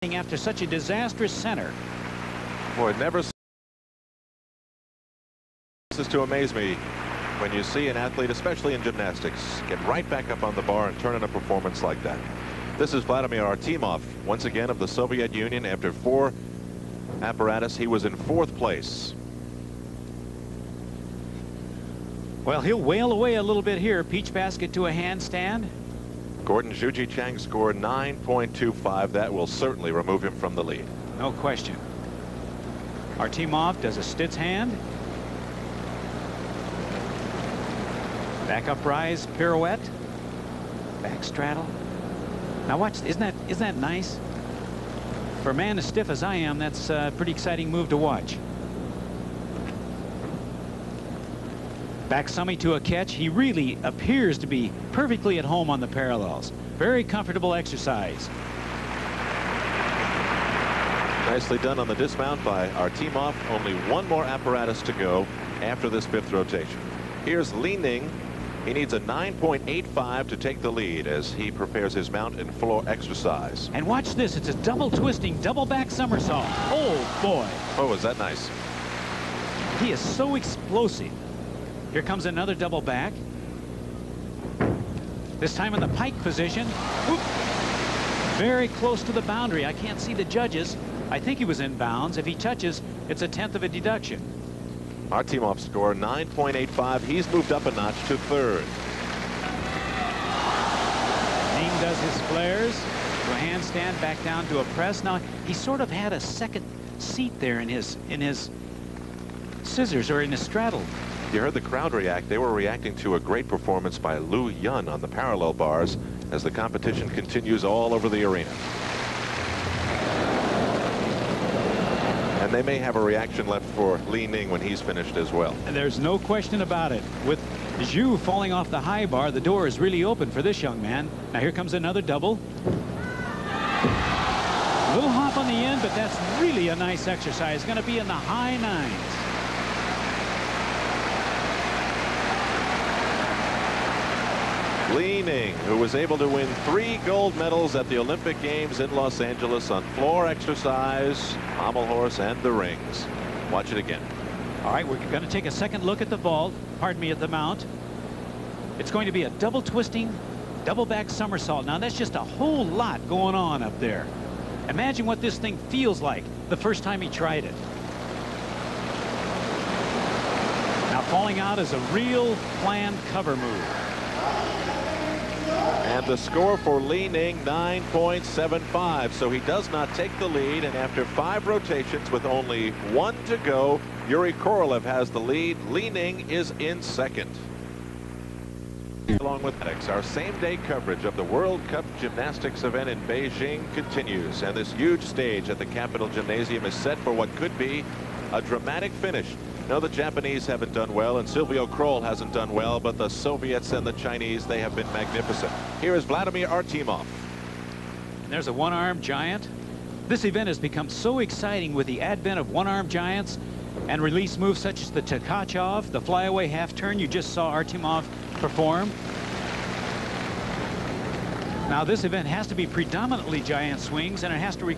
after such a disastrous center. Boy, it never ceases to amaze me when you see an athlete, especially in gymnastics, get right back up on the bar and turn in a performance like that. This is Vladimir Artemov, once again of the Soviet Union. After 4 apparatus, he was in 4th place. Well, he'll wail away a little bit here. Peach basket to a handstand. Gordon Zhujichang scored 9.25. That will certainly remove him from the lead. No question. Artemov does a Stitz hand. Back up rise pirouette. Back straddle. Now watch, isn't that nice? For a man as stiff as I am, that's a pretty exciting move to watch. Back summy to a catch. He really appears to be perfectly at home on the parallels. Very comfortable exercise. Nicely done on the dismount by Artemov. Only 1 more apparatus to go after this 5th rotation. Here's Li Ning. He needs a 9.85 to take the lead as he prepares his mount and floor exercise. And watch this. It's a double twisting, double back somersault. Oh, boy. Oh, is that nice? He is so explosive. Here comes another double back. This time in the pike position. Oop. Very close to the boundary. I can't see the judges. I think he was in bounds. If he touches, it's a 10th of a deduction. Artemov's score 9.85. He's moved up a notch to 3rd. Ning does his flares to a handstand, back down to a press. Now he sort of had a second seat there in his scissors or in his straddle. You heard the crowd react. They were reacting to a great performance by Lu Yun on the parallel bars as the competition continues all over the arena. And they may have a reaction left for Li Ning when he's finished as well. And there's no question about it. With Zhu falling off the high bar, the door is really open for this young man. Now here comes another double. A little hop on the end, but that's really a nice exercise. Going to be in the high 9s. Li Ning, who was able to win 3 gold medals at the Olympic Games in Los Angeles on floor exercise, pommel horse, and the rings. Watch it again. All right, we're going to take a second look at the vault. Pardon me, at the mount. It's going to be a double twisting, double back somersault. Now that's just a whole lot going on up there. Imagine what this thing feels like the first time he tried it. Now falling out is a real planned cover move. And the score for Li Ning, 9.75. So he does not take the lead. And after 5 rotations with only 1 to go, Yuri Korolev has the lead. Li Ning is in 2nd. Along with Alex, our same-day coverage of the World Cup Gymnastics event in Beijing continues. And this huge stage at the Capitol Gymnasium is set for what could be a dramatic finish. No, the Japanese haven't done well, and Silvio Kroll hasn't done well, but the Soviets and the Chinese, they have been magnificent. Here is Vladimir Artemov. And there's a one-arm giant. This event has become so exciting with the advent of one-arm giants and release moves such as the Tkachev, the flyaway half-turn you just saw Artemov perform. Now, this event has to be predominantly giant swings, and it has to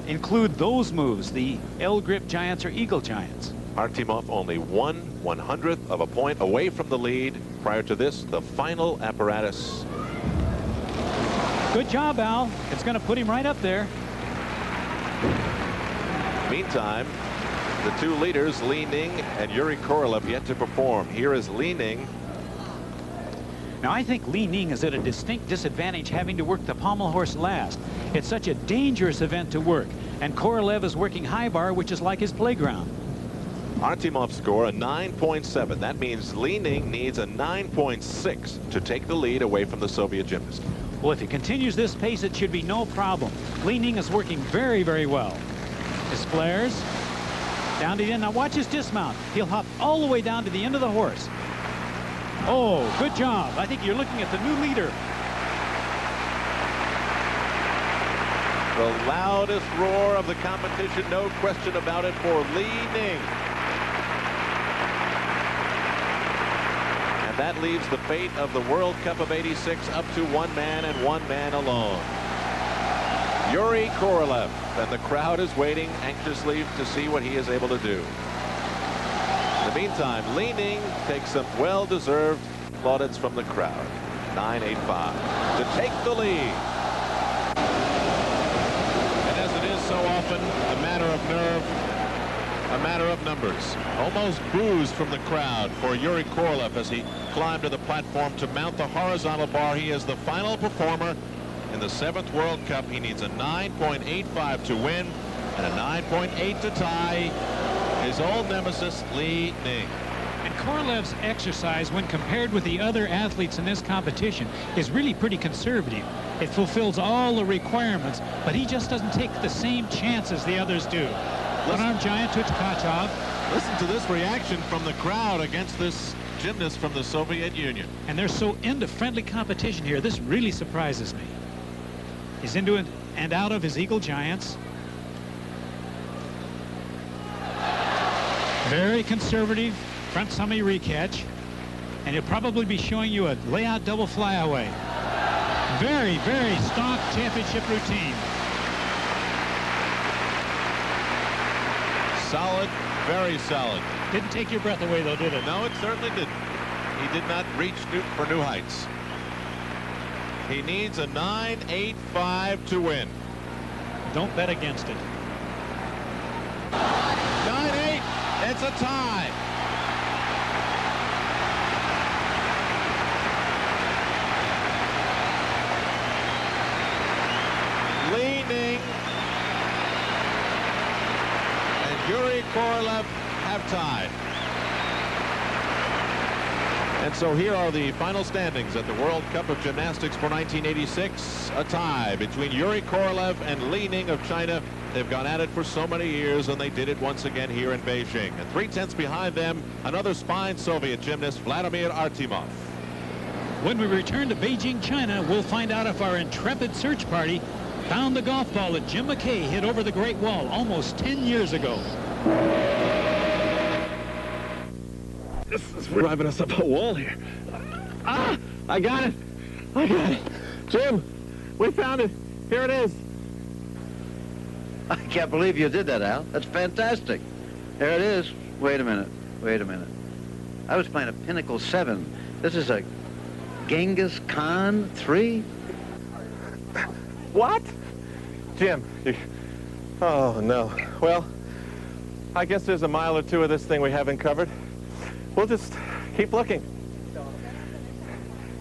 include those moves, the L-grip giants or eagle giants. Artemov only 1/100th of a point away from the lead. Prior to this, the final apparatus. Good job, Al. It's going to put him right up there. Meantime, the 2 leaders, Li Ning and Yuri Korolev, yet to perform. Here is Li Ning. Now, I think Li Ning is at a distinct disadvantage having to work the pommel horse last. It's such a dangerous event to work, and Korolev is working high bar, which is like his playground. Artemov's score a 9.7. That means Li Ning needs a 9.6 to take the lead away from the Soviet gymnast. Well, if he continues this pace, it should be no problem. Li Ning is working very, very well. His flares down to the end. Now watch his dismount. He'll hop all the way down to the end of the horse. Oh, good job. I think you're looking at the new leader. The loudest roar of the competition, no question about it, for Li Ning. And that leaves the fate of the World Cup of '86 up to one man and one man alone. Yuri Korolev, and the crowd is waiting anxiously to see what he is able to do. In the meantime, Li Ning takes some well-deserved plaudits from the crowd. 9.85 to take the lead. And as it is so often, a matter of nerve, a matter of numbers. Almost boos from the crowd for Yuri Korolev as he climbed to the platform to mount the horizontal bar. He is the final performer in the 7th World Cup. He needs a 9.85 to win and a 9.8 to tie his old nemesis, Li Ning. And Korolev's exercise, when compared with the other athletes in this competition, is really pretty conservative. It fulfills all the requirements, but he just doesn't take the same chances the others do. One-arm giant to Tkachov. Listen to this reaction from the crowd against this gymnast from the Soviet Union. And they're so into friendly competition here. This really surprises me. He's into it and out of his Eagle Giants. Very conservative front summy recatch. And he'll probably be showing you a layout double flyaway. Very, very stock championship routine. Solid, very solid. Didn't take your breath away, though, did it? No, it certainly didn't. He did not reach for new heights. He needs a 9.85 to win. Don't bet against it. 9.8. It's a tie. Li Ning and Yuri Korolev have tied. And so here are the final standings at the World Cup of Gymnastics for 1986. A tie between Yuri Korolev and Li Ning of China. They've gone at it for so many years, and they did it once again here in Beijing. And 3/10 behind them, another spine Soviet gymnast, Vladimir Artemov. When we return to Beijing, China, we'll find out if our intrepid search party found the golf ball that Jim McKay hit over the Great Wall almost 10 years ago. This is driving us up a wall here. Ah! I got it! I got it! Jim! We found it! Here it is! I can't believe you did that, Al. That's fantastic. There it is. Wait a minute. Wait a minute. I was playing a Pinnacle 7. This is a Genghis Khan 3? What? Jim, oh, no. Well, I guess there's a mile or two of this thing we haven't covered. We'll just keep looking.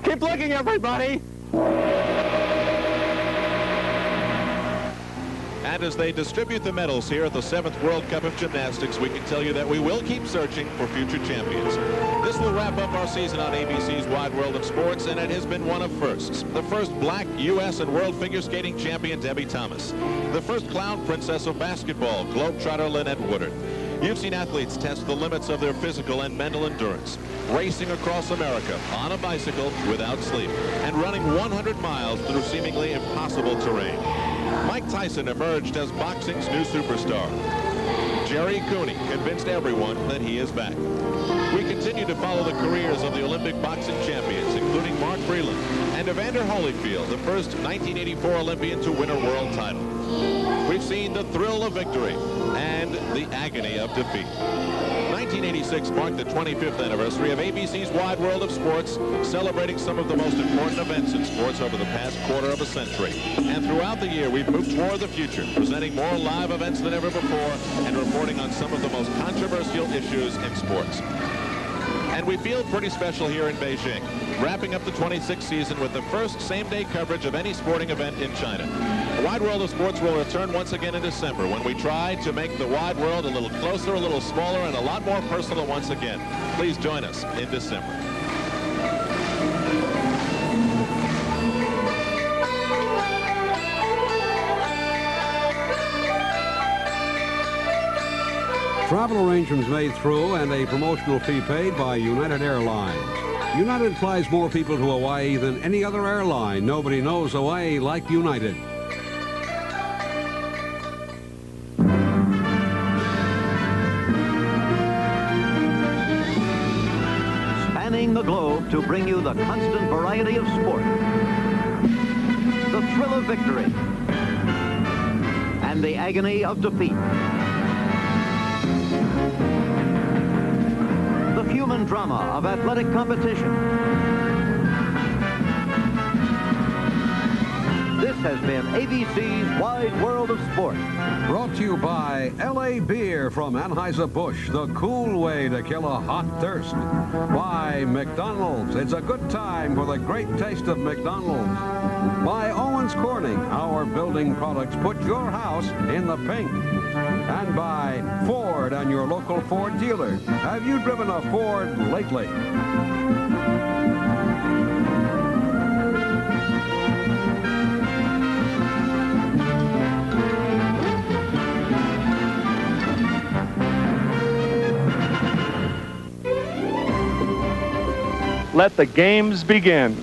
Keep looking, everybody! And as they distribute the medals here at the 7th World Cup of Gymnastics, we can tell you that we will keep searching for future champions. This will wrap up our season on ABC's Wide World of Sports, and it has been one of firsts. The first black U.S. and world figure skating champion, Debbie Thomas. The first clown princess of basketball, Globetrotter Lynette Woodard. You've seen athletes test the limits of their physical and mental endurance, racing across America on a bicycle without sleep, and running 100 miles through seemingly impossible terrain. Mike Tyson emerged as boxing's new superstar. Jerry Cooney convinced everyone that he is back. We continue to follow the careers of the Olympic boxing champions, including Mark Freeland and Evander Holyfield, the first 1984 Olympian to win a world title. We've seen the thrill of victory and the agony of defeat. 1986 marked the 25th anniversary of ABC's Wide World of Sports, celebrating some of the most important events in sports over the past quarter of a century. And throughout the year, we've moved toward the future, presenting more live events than ever before and reporting on some of the most controversial issues in sports. And we feel pretty special here in Beijing, wrapping up the 26th season with the first same-day coverage of any sporting event in China. The Wide World of Sports will return once again in December when we try to make the wide world a little closer, a little smaller, and a lot more personal once again. Please join us in December. Travel arrangements made through and a promotional fee paid by United Airlines. United flies more people to Hawaii than any other airline. Nobody knows Hawaii like United. Spanning the globe to bring you the constant variety of sport. The thrill of victory. and the agony of defeat. The human drama of athletic competition. This has been ABC's Wide World of Sport. Brought to you by L.A. Beer from Anheuser-Busch, the cool way to kill a hot thirst. By McDonald's, it's a good time for the great taste of McDonald's. By Owens Corning, our building products put your house in the pink. And by Ford and your local Ford dealer. Have you driven a Ford lately? Let the games begin.